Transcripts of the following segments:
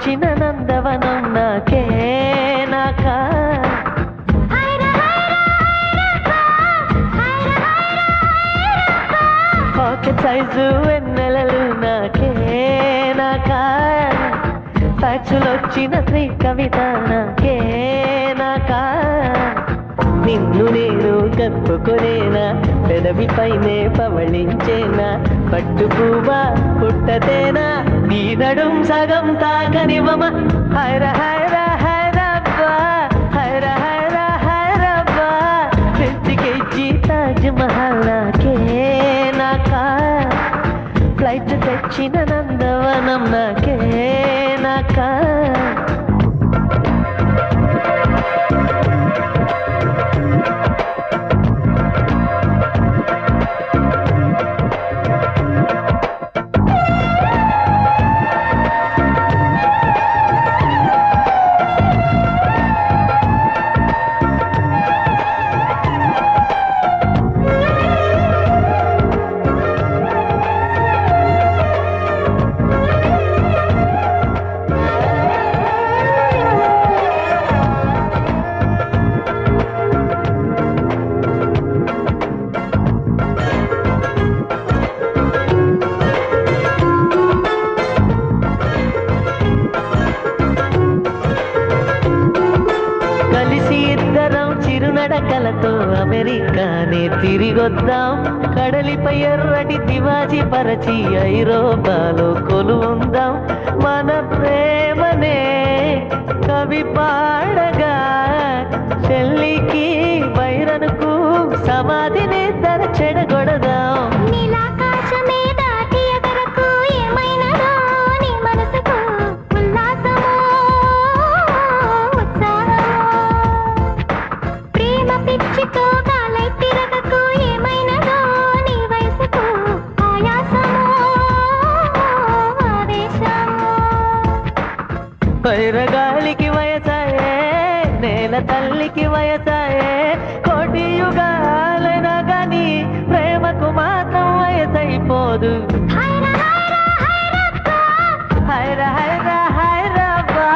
తెచ్చిన నందవనం నాకే నాకా పాకెట్ సైజు వెన్నెలలు నాకే నాకా ఫ్యాక్సులొచ్చిన శ్రీ కవిత నాకే నాకా నిన్ను నేను కప్పుకునేనా పెదవి పైనే పవళించేనా పట్టు పువ్వా పుట్టతేనా నీ నడుం సగం తాకనివ్వమ హైర హైర హైరబ్బా హైర హైర హైరబ్బా పెంచికెచ్చి తాజ్ మహల్ నాకే నాకా ఫ్లైట్ తెచ్చిన నందవనం నాకే నాకా నడకలతో అమెరికానే తిరిగొద్దాం కడలిపై ఎర్రటి తివాజీ పరచి ఐరోపాలో కొలువుందాం మన ప్రేమనే కవి పాడగా చెల్లికి వైరనుకు సమాధిని ధర చెడగొడదాం వైరగాలికి వయసాయే నేల తల్లికి వయసాయే కోటి యుగాలైనా గాని ప్రేమకు మాత్రం వయసైపోదు హైర హైర హైరబ్బా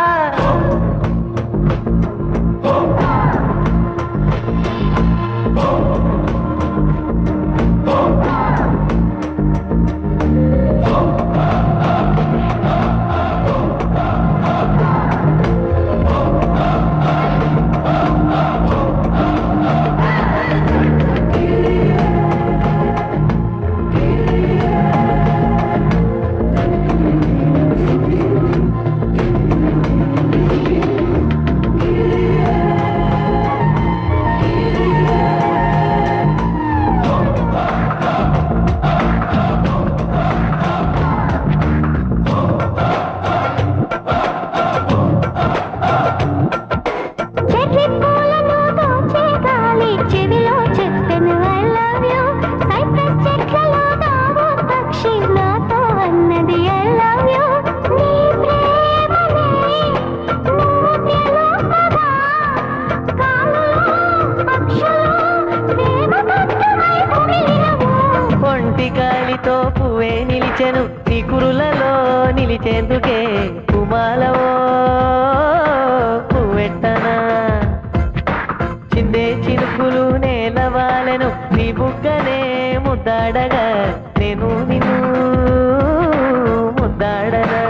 గాలితో పువ్వే నిలిచెను నీ కురులలో నిలిచేందుకే కుమాలవో పువ్వెట్టనా చిందే చినుకులు నేలవాలెను నీ బుగ్గనే ముద్దాడగా నేను నిన్ను ముద్దాడనా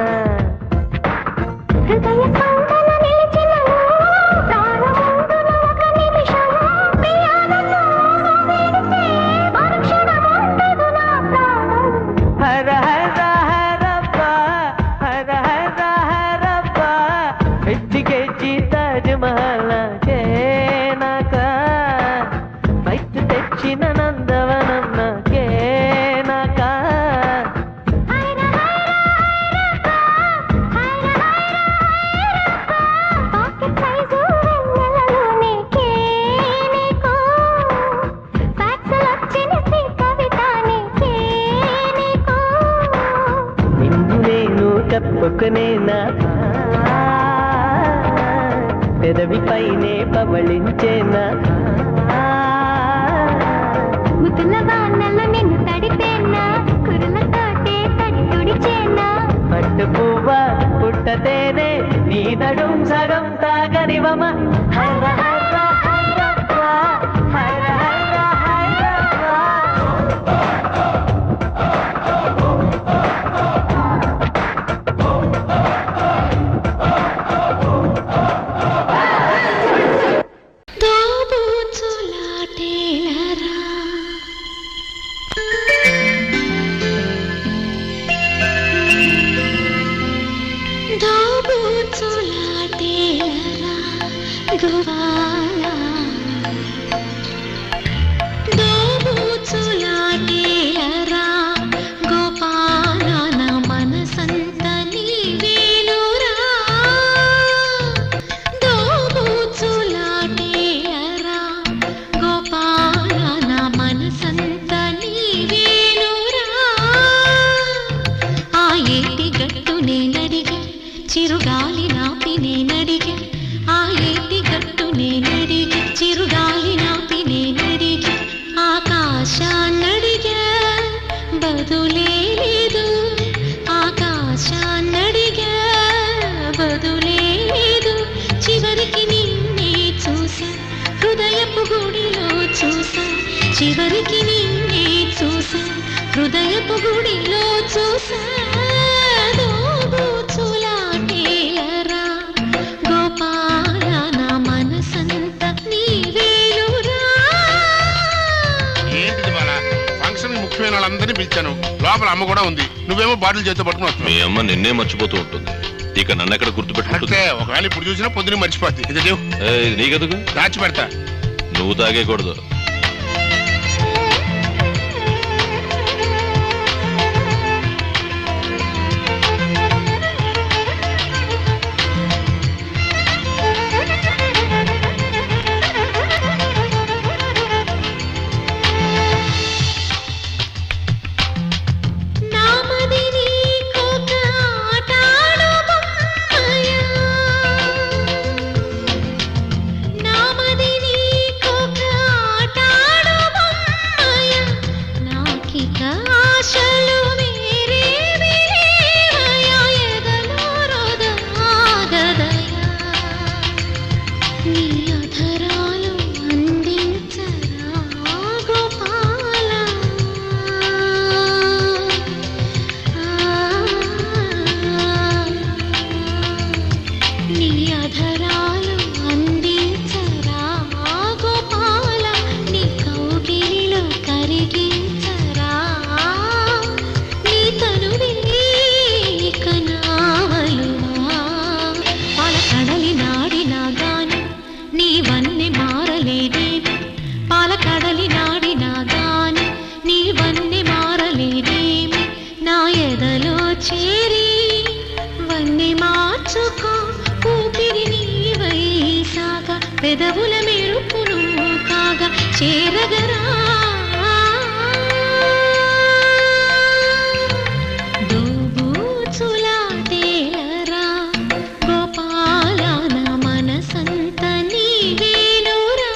తాజ్ మహల్ నాకే నాకా బయట తెచ్చిన నందవనం నాకే నాకా నిన్ను నేను తప్పుకునేనా పెదవి పైనే పవళించేనా ముద్దుల వానల్లో నిన్ను తడిపేనా కురులతోటే తడి తుడిచేనా పట్టు పువ్వా పుట్ట తేనే నీ నడుం సగం తాగనివమ హర హర హరప్ప హర హర హరప్ప చిరుగాలి నాపి నేనడిగే ఆ ఏటి గట్టు నేనడిగే చిరుగాలి నాపి నేనడిగే ఆకాశాన్నడిగే బదులే లేదు ఆకాశాన్నడిగే బదులే లేదు చివరికి నిన్నే చూసా హృదయపు గుడిలో చూసా చివరికి నిన్నే చూసా హృదయపు గుడిలో చూసా వాళ్ళందరినీ పిలిచాను లోపల అమ్మ కూడా ఉంది నువ్వేమో బాటిల్ చేతితో పట్టుకుని వస్తున్నావు మీ అమ్మ నిన్నే మర్చిపోతూ ఉంటుంది ఇక నన్ను ఎక్కడ గుర్తుపెట్టుకుంటే ఒకవేళ ఇప్పుడు చూసినా పొద్దున మర్చిపోద్ది ఇది నీకెందుకు దాచి పెడతా నువ్వు తాగేకూడదు పెదవుల మెరుపును కాగా చేరగరా దోబూచులా తేలరా గోపాల నా మనసంత నీవేనురా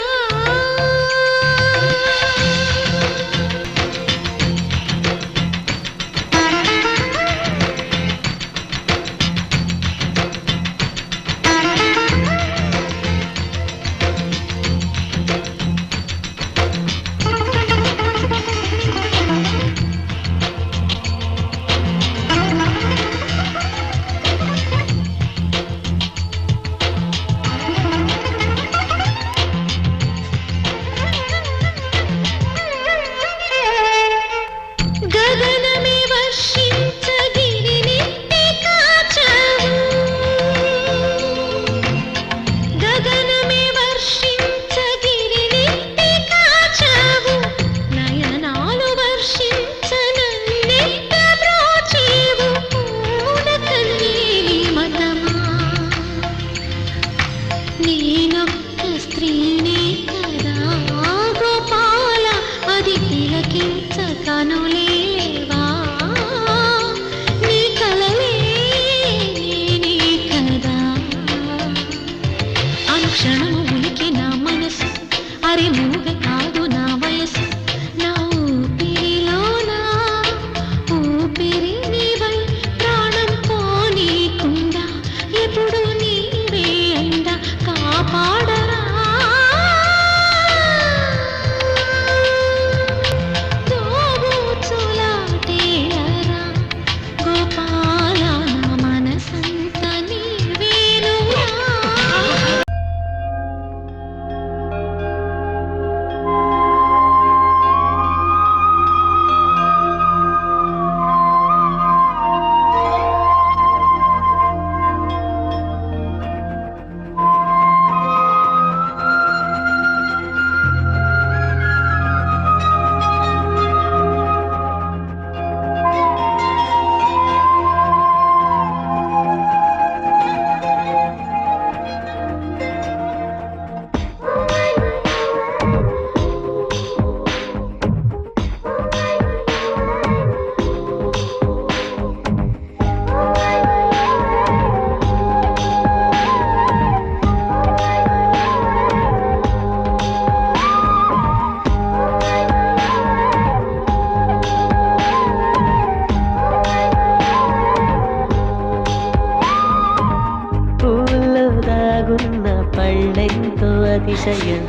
అతిశయం,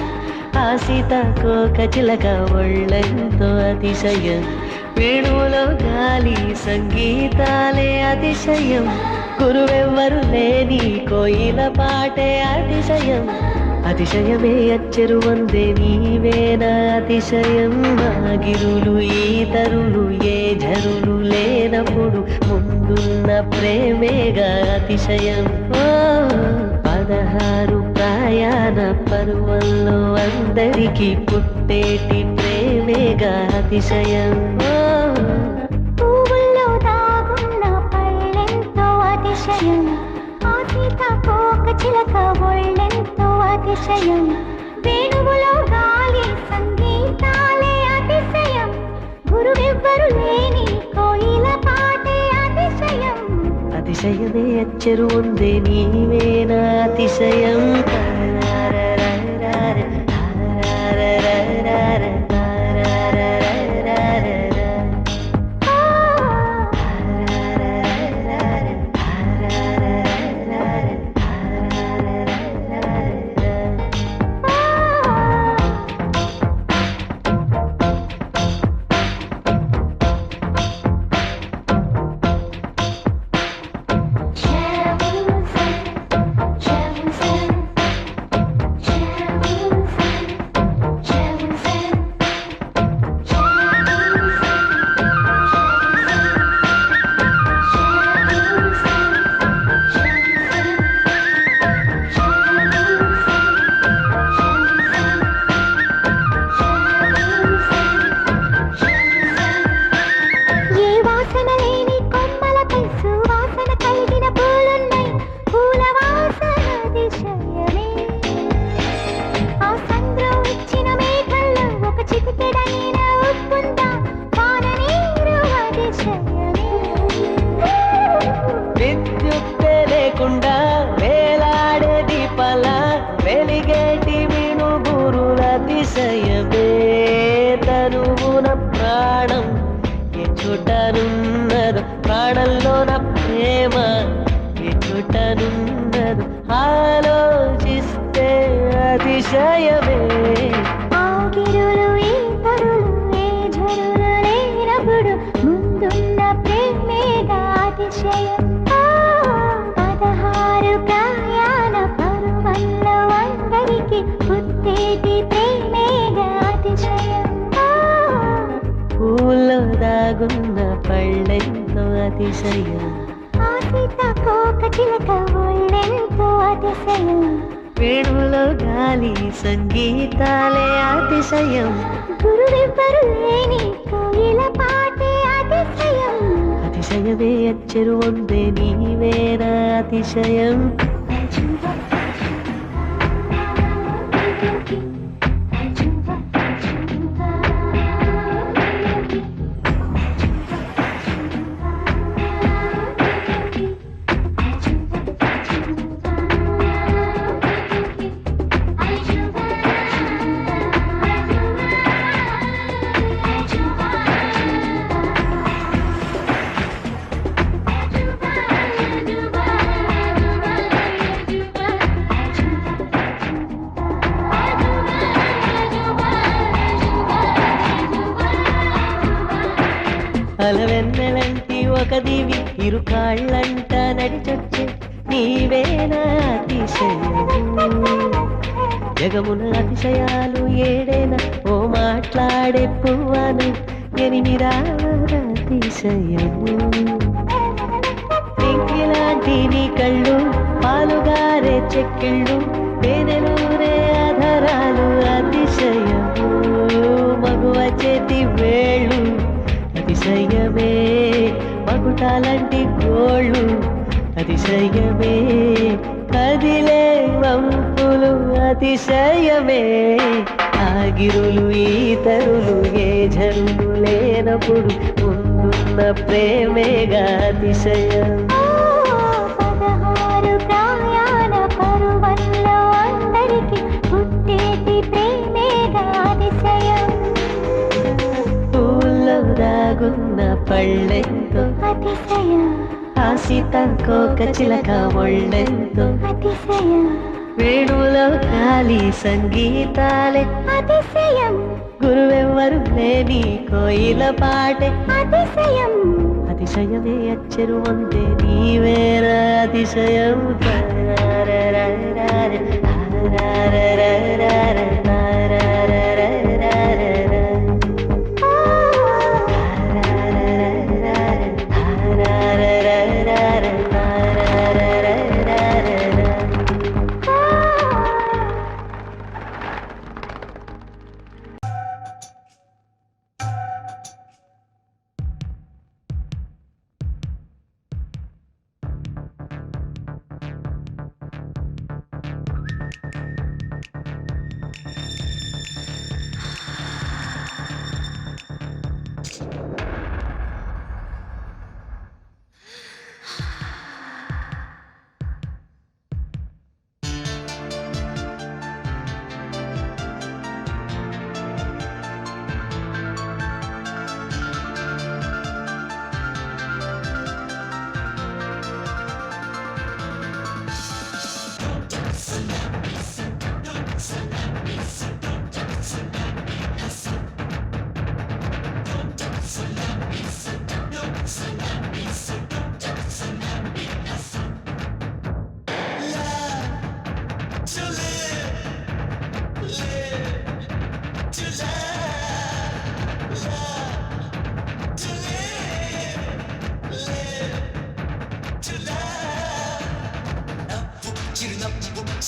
ఆ సీతాకోక చిలక ఒళ్ళెంతో అతిశయం, వేణువులో గాలి సంగీతాలే అతిశయం, గురువెవ్వరు లేని కోయిల పాటే అతిశయం, అతిశయమే అచ్చెరు వందే నీవేనా అతిశయం, ఆగిరులు ఈతరులు ఏ జరులు లేనప్పుడు ముందున్న ప్రేమేగా అతిశయం. ఓ 16 ప్రయాణ పర్వంలో అందరికీ పుట్టేటి ప్రేమేగా అతిశయం. పువ్వుల్లో దాగున్న పళ్ళెంతో అతిశయం, ఆ సీతాకోక చిలక ఒళ్ళెంతో అతిశయం, వేణువులో గాలి సంగీతాలే అతిశయం, గురువెవ్వరు లేని కోయిల పాటే అతిశయం, అతిశయమే అచ్చెరు ఉందే నీవేనా అతిశయం. విద్యుత్తే లేకుండా వేలాడే దీపాల వెలిగేటి మినుగురుల అతిశయమే, తనువున ప్రాణం ఏ చోటనున్నదో, ప్రాణంలోన ప్రేమ ఏ చోటనున్నదో ఆలోచిస్తే అతిశయమే, ఆగిరులు ఈతరులు ఏ జరులు లేనప్పుడు ముందున్న ప్రేమేగా అతిశయం. 16 ప్రయాణ పర్వంలో అందరికీ పుట్టేటి ప్రేమేగా అతిశయం. పూల్లో దాగున్న పళ్ళెంతో అతిశయం, ఆ సీతాకోక చిలక ఒళ్ళెంతో అతిశయం, వేణువులో గాలి సంగీతాలే అతిశయం, గురువెవ్వరు లేని కోయిల పాటే అతిశయం, అతిశయమే అచ్చెరు ఉందే నీవేనా అతిశయం. అలవెన్నెలంటి ఒక దివి ఇరు కాళ్ళంట నడిచొచ్చే నీవేనా అతిశయం, జగమున అతిశయాలు ఏడేనా ఓ మాట్లాడే పువ్వను ఎనిమిదావద అతిశయము, ఇంకిలాంటి నీ కళ్ళు పాలుగారే చెక్కిళ్ళు తేనెలూరే ఆధారాలు అతిశయము, మగువ చేతి వేళ్ళు అతిశయమే, మగుటాలంటి గోళ్ళు అతిశయమే, కదిలే వంపులు అతిశయమే, ఆగిరులు ఈతరులు ఏ జరులు లేనప్పుడు ముందున్న ప్రేమేగా అతిశయం. 16 ప్రయాణ పర్వంలో అందరికీ పుట్టేటి ప్రేమేగా అతిశయం, పూల్లో దాగున్న పళ్ళెంతో అతిశయం, ఆ సీతాకోక చిలక ఒళ్ళెంతో అతిశయం, వేణువులో గాలి సంగీతాలే అతిశయం గురువెవ్వరు లేని కోయిల పాటే అతిశయం అతిశయమే అచ్చరు అంతే నీవేర అతిశయం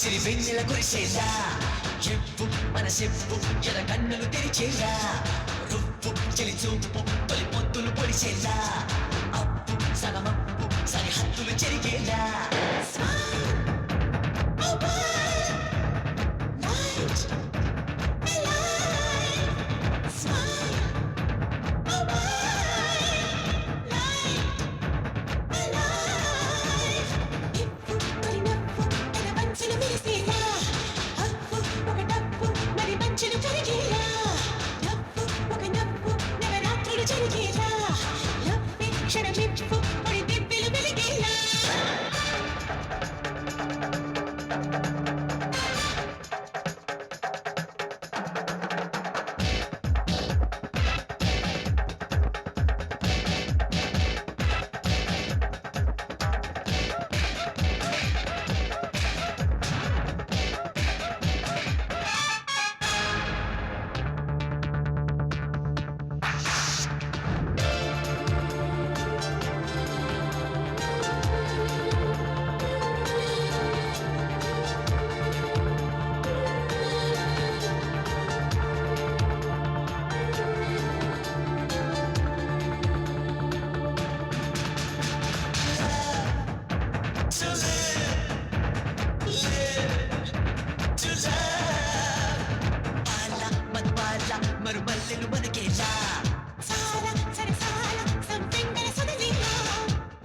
సిరి వెన్నెల కురిసేలా చెప్పు మన చెప్పు ఎల కన్నులు తెరిచేలా రుప్పు చెలి చూపు తొలి పొత్తులు పొడిచేలా అప్పు సగమప్పు సరిహద్దులు చెరిగేలా మరుమల్లెలు మనకేలా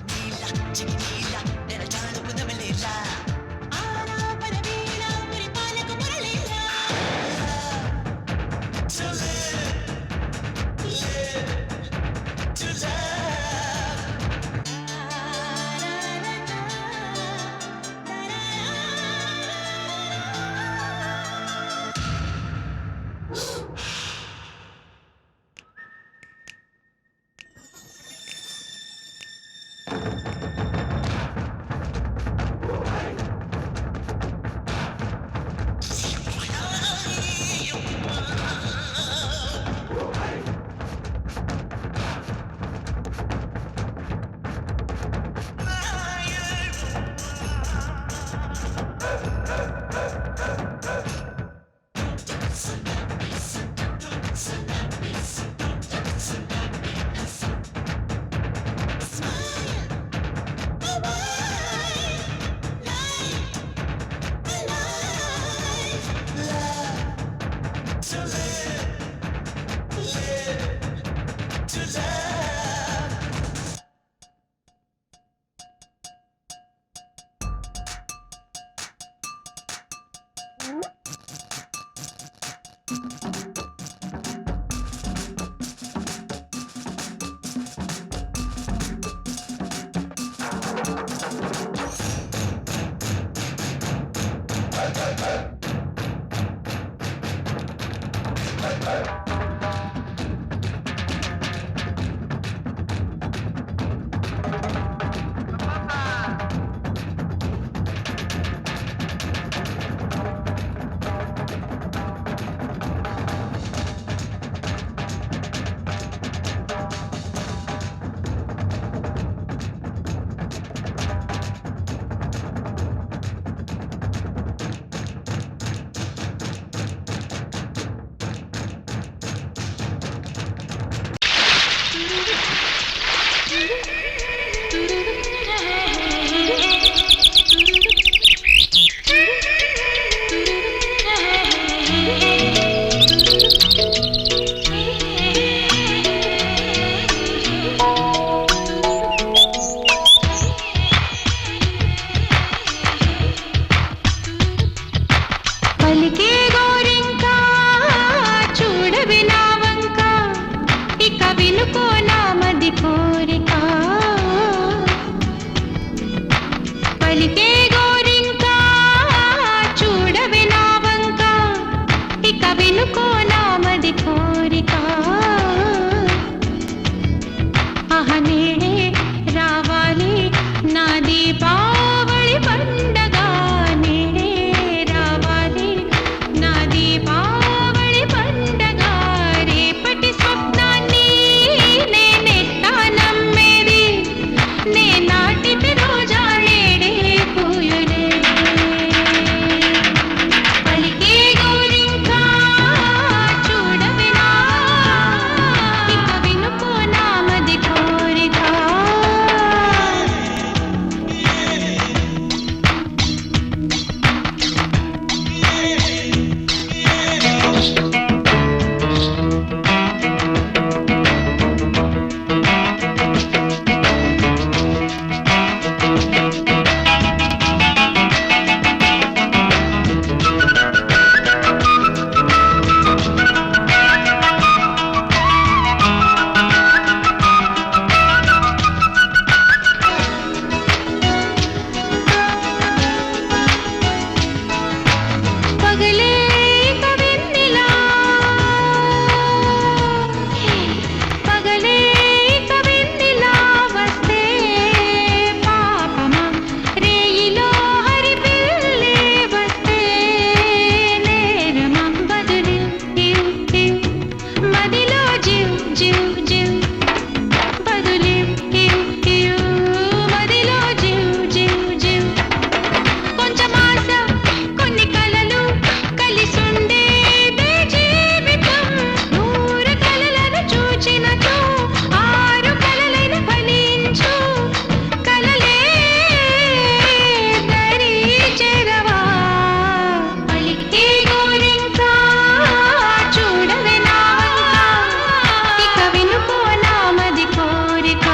నీల చిగి నీల నెల చాలుకు నమలేలా పలికే గోరింకా చూడవే నా వంక ఇక వినుకో నామది కోరిక అహనేడే రావాలి నా దీపావళి పండగ నేడే రావాలి నా దీపావళి పండగ రేపటి స్వప్నాన్ని నేనెట్టా నమ్మేది నే నాటితే రోజా నేడే పూయులే పలికే గోరింకా చూడవే నా ఇక వినుకో నామది కోరిక పగలే కవిన్నిలా పగలే కవిన్నిలా వస్తే పాపమా రేయిలో హరిపిల్లే వస్తే నేరమా బదులు మదిలో జివ్ జివ్ జివ్ బదులు మదిలో జివ్ జివ్ జివ్ కొంచెం ఆశ కొన్ని కలలు కలిసుండేదే జీవితం నూరు కలలను చూచినచో ఆరు కలలైన ఫలించు కలలే దరి చేరవా పలికే గోరింకా చూడవే నా వంక ఇక వినుకో నామది కోరిక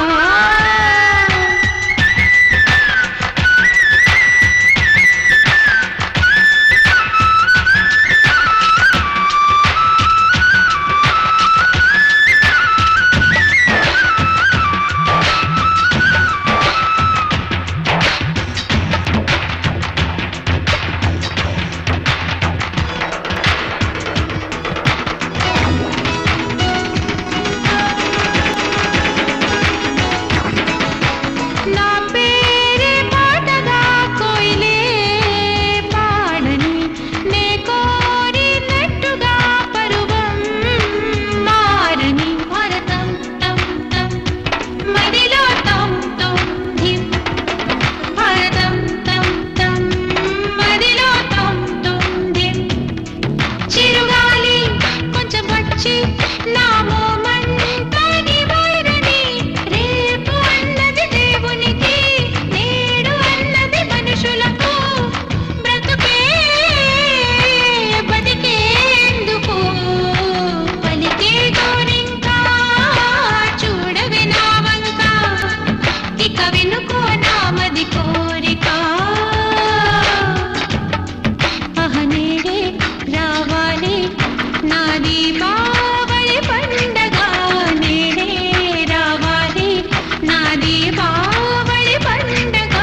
నా పేరే పాటగా కోయిలే పాడని నే కోరినట్టుగా పరువం మారని భరతం తం తం మదిలో తం తం ధిం భరతం తం తం మదిలో తం తం ధిం చిరుగాలి కొంచెం వచ్చి నా మోమంతని వైరని రేపు అన్నది దేవునికి నేడు అన్నది మనుషులకు బ్రతుకే బతికేందుకు పలికే గోరింకా చూడవే నా వంక ఇక వినుకో నామది కోరిక అహనేడే రావాలి నా దీపావళి పండగ నేడే రావాలి నా దీపావళి పండగ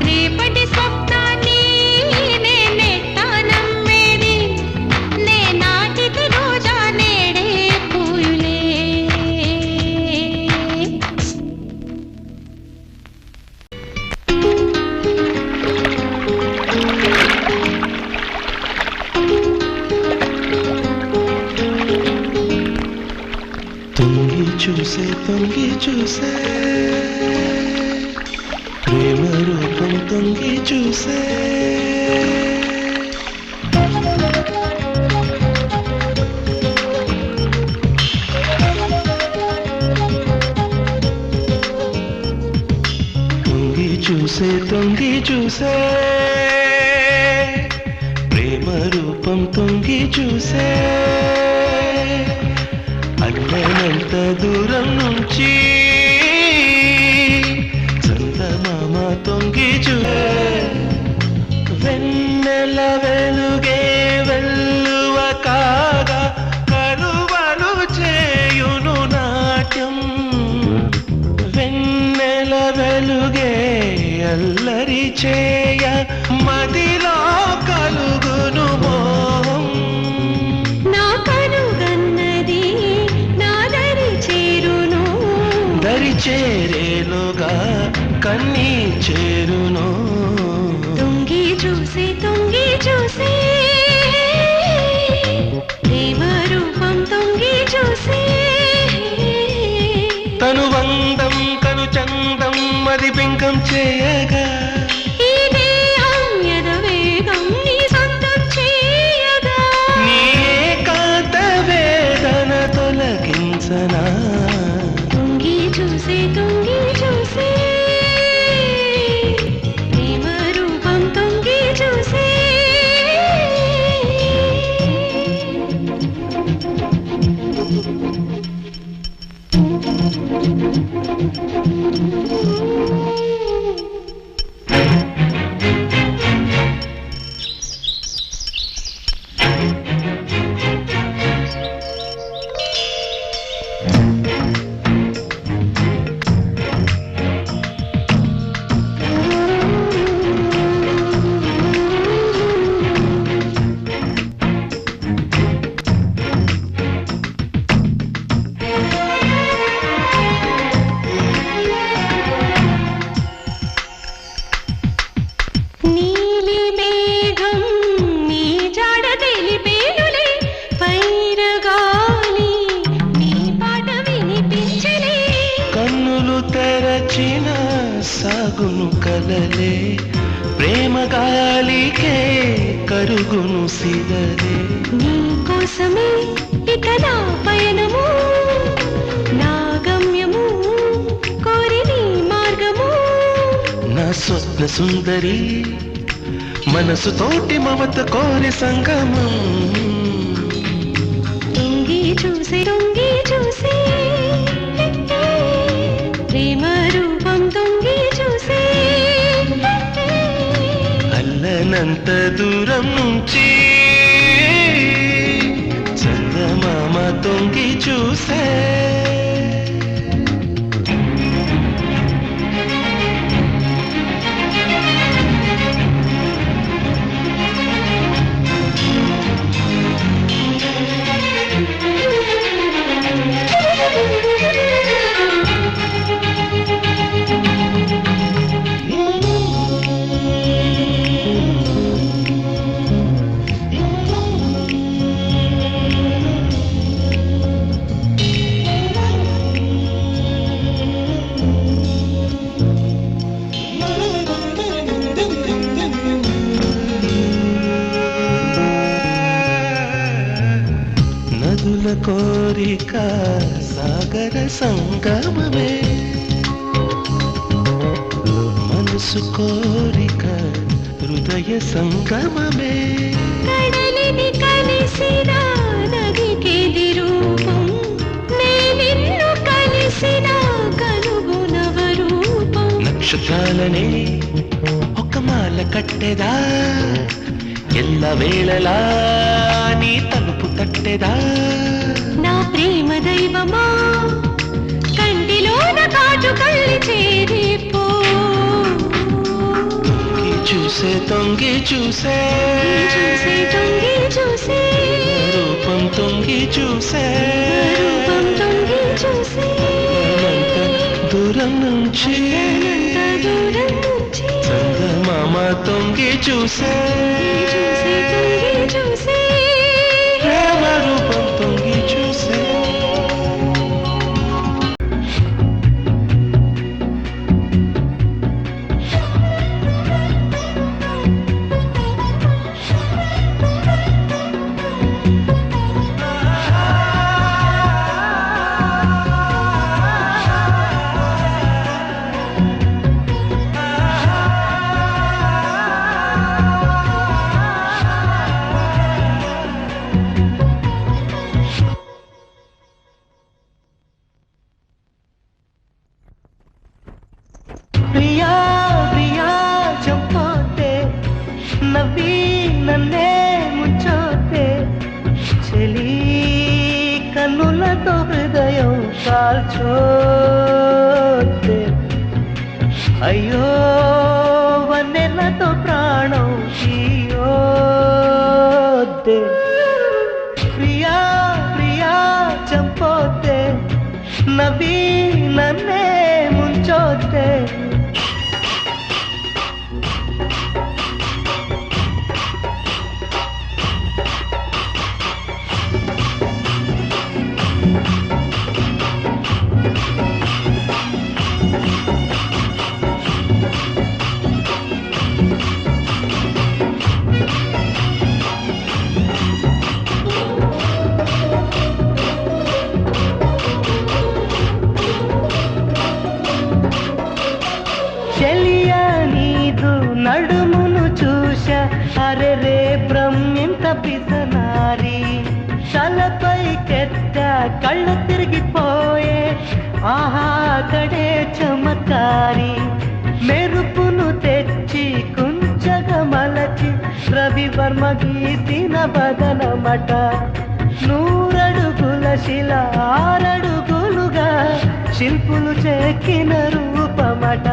రేపటి స్వప్నాన్ని నేనెట్టా నమ్మేది నే నాటితే రోజా నేడే పూయులే తొంగి చూసే ప్రేమ రూపం తొంగి చూసే తొంగి చూసే ప్రేమ రూపం తొంగి చూసే అన్ననంత దూరం నుంచి చందమామ తొంగి చూసే వెన్నెల వెలుగే వెల్లువ కాగా కరువలు చేయును నాట్యం వెన్నెల వెలుగే అల్లరి చేయ మదిలో కలుగును మోహం. నా కనుగన్నది నా దరి చేరును, దరి చేరేలుగా కన్నీ చేరును. తొంగి చూసి ప్రేమ రూపం తొంగి చూసి, తను వందం కను చందం మది బింకం చేయగా, ఈ దేహం యదవేగం నీ సొంతం చేయగా, నీ ఏకాంత వేదన తొలగించనా. తొంగి చూసి ప్రేమ రూపం తొంగి చూసి. నీలి మేఘం నీ జాడ తెలిపేనులే, పైరగాలి నీ పాట వినిపించలే. కన్నులు తెరచిన సాగును కలలే, ప్రేమ గాలికే కరుగును సిగలే. నీ కోసమే ఇక నా పయనము, నా గమ్యము కోరి నీ మార్గము. నా స్వప్న సుందరి మనసు తోటి మమత కోరి సంగమం. తొంగి చూసి ప్రేమ రూపం తొంగి చూసి, అల్లనంత దూరం నుంచి చందమామ తొంగి చూసే. నదుల కోరిక సాగర సంగమమే, మనసు కోరిక హృదయ సంగమమే. కడలిని కలిసిన నదికి రూపం, నే నిన్ను కలిసిన కలుగు నవరూపం. నక్షత్రాలనే ఒక మాల కట్టెదా, ఎల్ల వేళలా నీ తలుపు తట్టెదా. నా ప్రేమ దైవమా కంటిలోన కాటు కళ్ళి చేరిపో. తొంగి చూసే రూపం తొంగి చూసే, దూరం నుంచి చందమామ తొంగి చూసే. ప్రేమ రూపం తొంగి చూసే. ప్రియా ప్రియా చంపోతే నవ్వి నన్నే ముంచోతే, చెలి కన్నులతో హృదయం కాల్చోతే. అయ్యో వన్నె చంపోతే ప్రియా ప్రియా చంపోతే నవ్వి నన్నే ముంచోతే చెలియా నీదు నడుమును చూశా అరే రే బ్రహ్మింత పిసనారి తలపై కెత్త కళ్ళు తిరిగిపోయే ఆహా కడే చమత్కారి మెరుపును తెచ్చి కుంచగా మలచి రవివర్మ గీసిన బదనమట నూరడుగుల శిల ఆరడుగులుగా శిల్పులు చెక్కిన రూపమట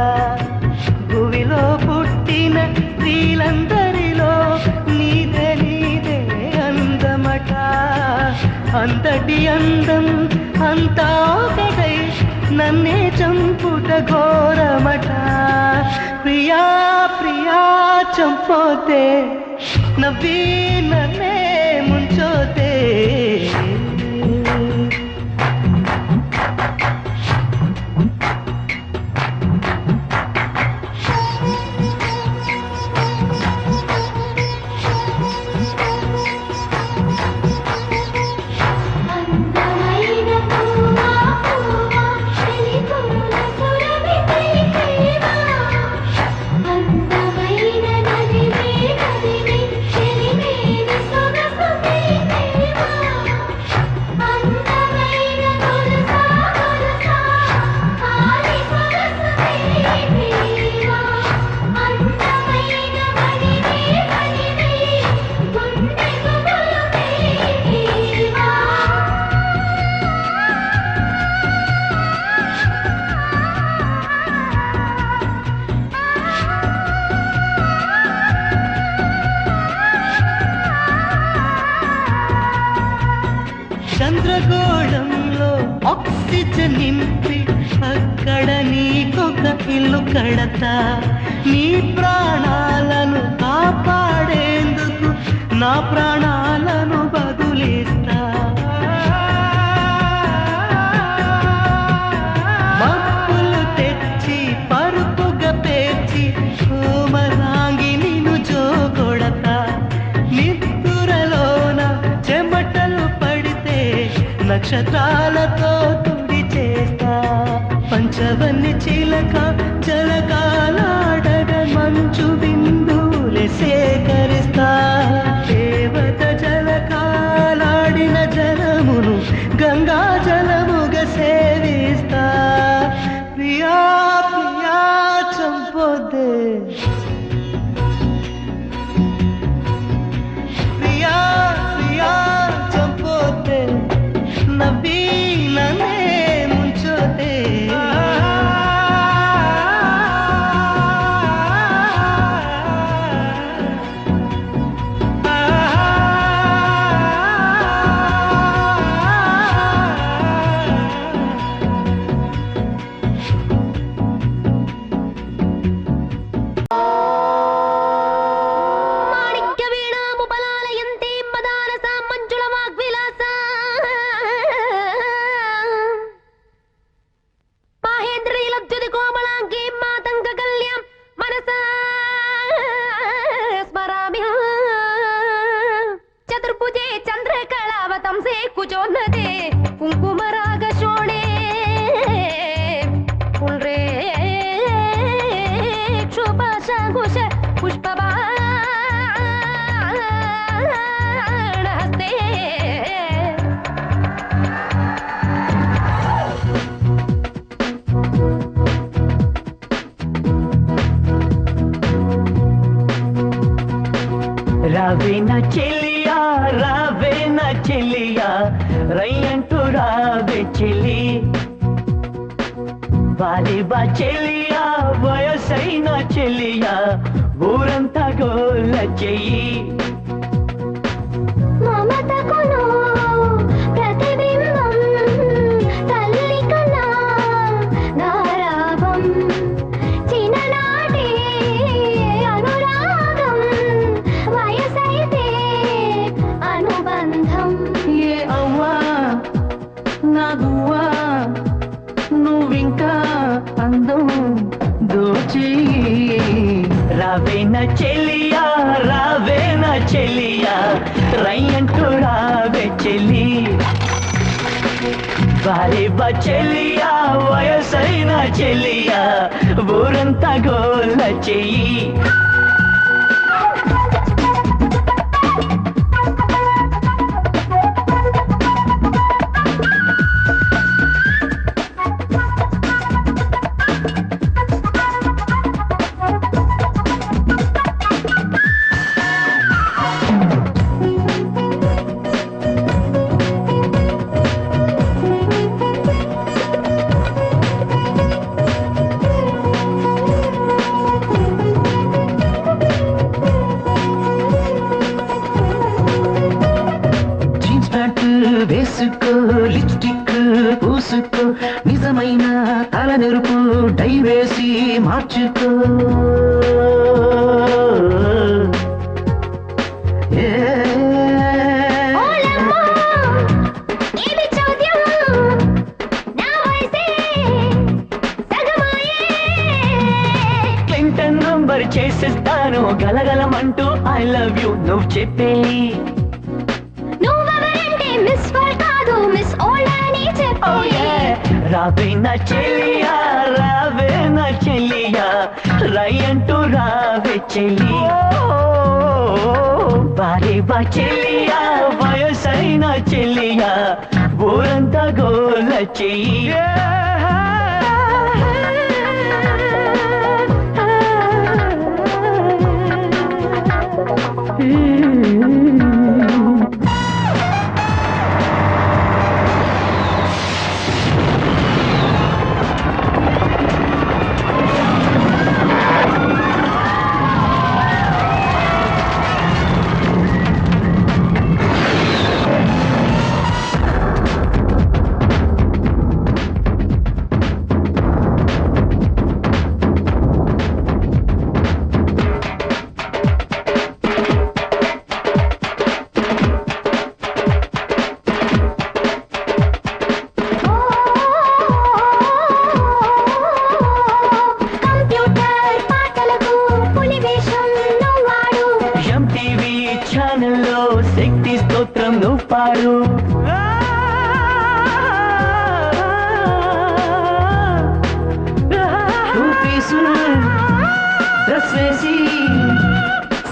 భూమిలో పుట్టిన స్త్రీలందరిలో నీదే నీదే అందమట అంతటి అందం అంతా ఒకటై నన్నే చంపుట ఘోరమట ప్రియా ప్రియా చంపోతే నవ్వి నన్నే ముంచోతే చంద్రగోళంలో ఆక్సిజన్ నింపి అక్కడ నీకొక ఇల్లు కడతా నీ ప్రాణాలను కాపాడేందుకు నా ప్రాణాలను బదులిస్తా మప్పులు తెచ్చి పరుపుగా పేర్చి కోమరాంగి నిన్ను జోగొడతా నిద్దురలోన చెమటలు పడితే నక్షత్రాలతో తుడి చేస్తా పంచవన్ని చిలక జలకాలాడగ మంచు బిందువులే సేకరిస్తా దేవత జలకాలాడిన జలమును గంగా జలముగా సేవిస్తా ప్రియా ప్రియా చంపోతే ప్రియా ప్రియా చంపోతే నవ్వి నన్నే ముంచోతే రావేనా చెలియా రావేనా చెలియా రయ్యంటూ రావే చెలి వాలిబా చెలియా వయసైన చెలియా ఊరంతా గోల చెయ్యి రావే నా చెలియా రావే నా చెలియా రయ్యంటూ రావే చెలి బారే బా చెలియా వయసైన చెలియా ఊరంతా గోల చెయ్యి వేసుకో లిప్స్టిక్ పూసుకో నిజమైన తల నెరుపు డై వేసి మార్చుకో క్లింటన్ నంబర్ చేసేస్తాను గలగలమంటూ ఐ లవ్ యూ నువ్వు చెప్పేలి మిస్ వరల్డ్ కాదు మిస్ ఓల్డ్ అని చెప్పి రావే నా చెలియా రావే నా చెలియా రయ్యంటూ రావే చెలి బారే బా చెలియా వయసైన చెలియా ఊరంతా గోల చెయ్యి శక్తి స్తోత్రం నువ్వు పాడు డ్రెస్ వేసి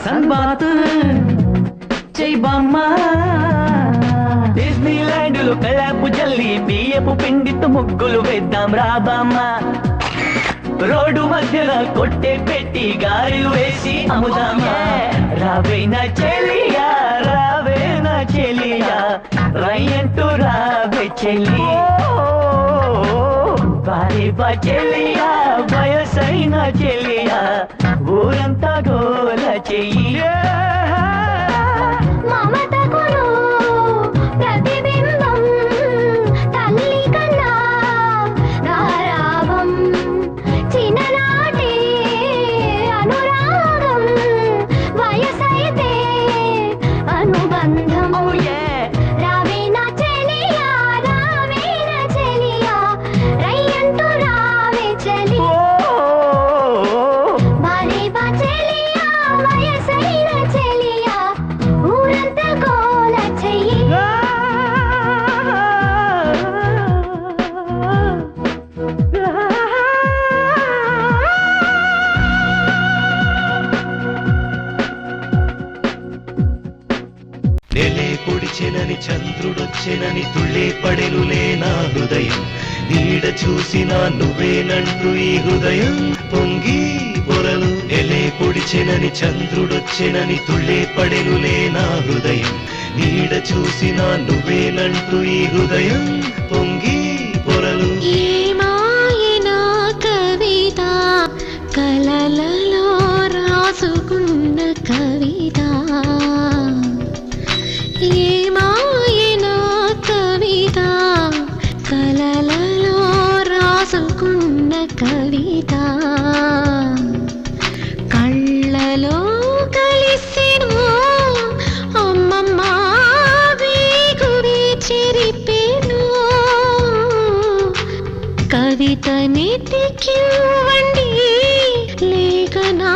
సన్బాత్ చెయ్యి బామ్మ డిస్నీ ల్యాండ్లు కలాపు జల్లి బియ్యపు పిండితో ముగ్గులు వేద్దాం రా బామ్మ రోడ్డు మధ్యన కొట్టే పెట్టి గారెలు వేసి అమ్ముదామా రావే నా చెలియా రావే నా చెలియా రయ్యంటూ రావే చెలి బారే బా చెలియా వయసైన చెలియా ఊరంతా గోల చెయ్యి పొడిచెనని చంద్రుడొచ్చెనని తుళ్ళే పడెనులే నా హృదయం నీడ చూసినా నువ్వేనంటూ ఈ హృదయం పొంగి పొరలు నెలే పొడిచెనని చంద్రుడొచ్చెనని తుళ్ళే పడెనులే నా హృదయం నీడ చూసినా నువ్వేనంటూ ఈ హృదయం పొంగి పొరలు కవిత కలలలో రాసుకున్న కవిత ఏమాయనా కవిత కలలలో రాసుకున్న కవిత కళ్ళలో కలిసిన అమ్మమ్మ వేగువి చెరిపెను కవిత నెతికివ్వండి లేక నా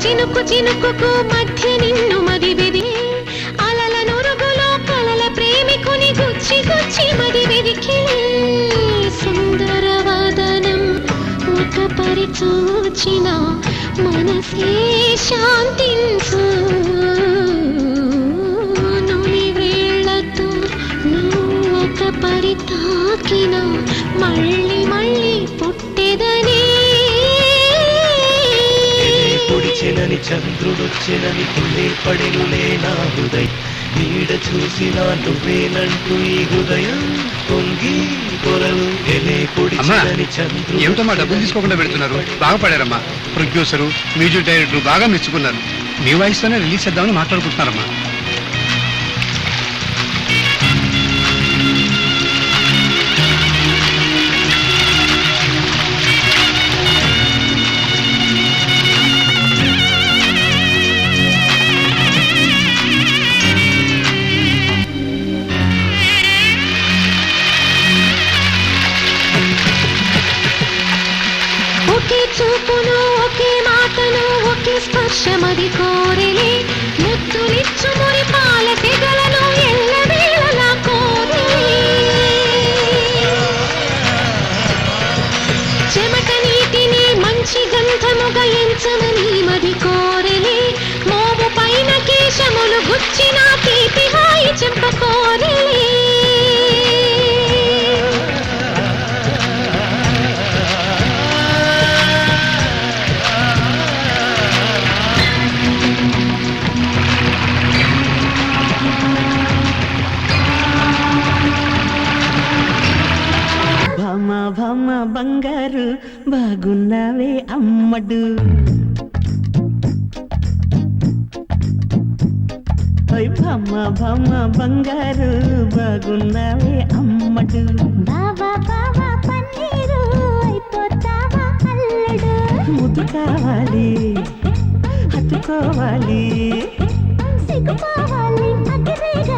చినుకు చినుకుకు మధ్య నిన్ను మదిబెది అలల నురుగులో కలల ప్రేమికుని గుచ్చి గుచ్చి మదిబెదికి సుందరవదనం ఒక పరి చూచిన మనసే శాంతించు నుని వేళ్లతో నువ్వు ఒక పరి తాకిన మళ్ళీ మళ్ళీ పుట్టెదని పొడిచెనని చంద్రుడొచ్చెనని తుళ్ళే పడెనులే నా హృదయం నీడ చూసినా నువ్వేనంటూ ఈ హృదయం పొంగి పొరలు ఎలే పొడిచెనని చంద్రుడు ఏమిటమ్మా డబ్బులు తీసుకోకుండా పెడుతున్నారు బాగా పడారమ్మా ప్రొడ్యూసరు మ్యూజిక్ డైరెక్టర్ బాగా మెచ్చుకున్నారు మీ వాయిస్తోనే రిలీజ్ చేద్దామని మాట్లాడుకుంటున్నారమ్మా ఒకే చూపును ఒకే మాటను ఒకే స్పర్శమది కోరెలే ముద్దులిచ్చు మురి పాల తెగలను ఎల్లవేళలా కోరెలే చెమట నీటిని మంచి గంధముగా ఎంచమని మది కోరెలే మోము పైన కేశములు గుచ్చిన తీపి హాయి చెంప కోరెలే భామ భామ బంగారు బాగున్నావే అమ్మడు ఓయ్ భామ భామ బంగారు బాగున్నావే అమ్మడు బావా బావా పన్నీరు అయిపోతావా అల్లుడు ముద్దు కావాలి హత్తుకోవాలి సిగ్గుపోవాలి అతిరేగా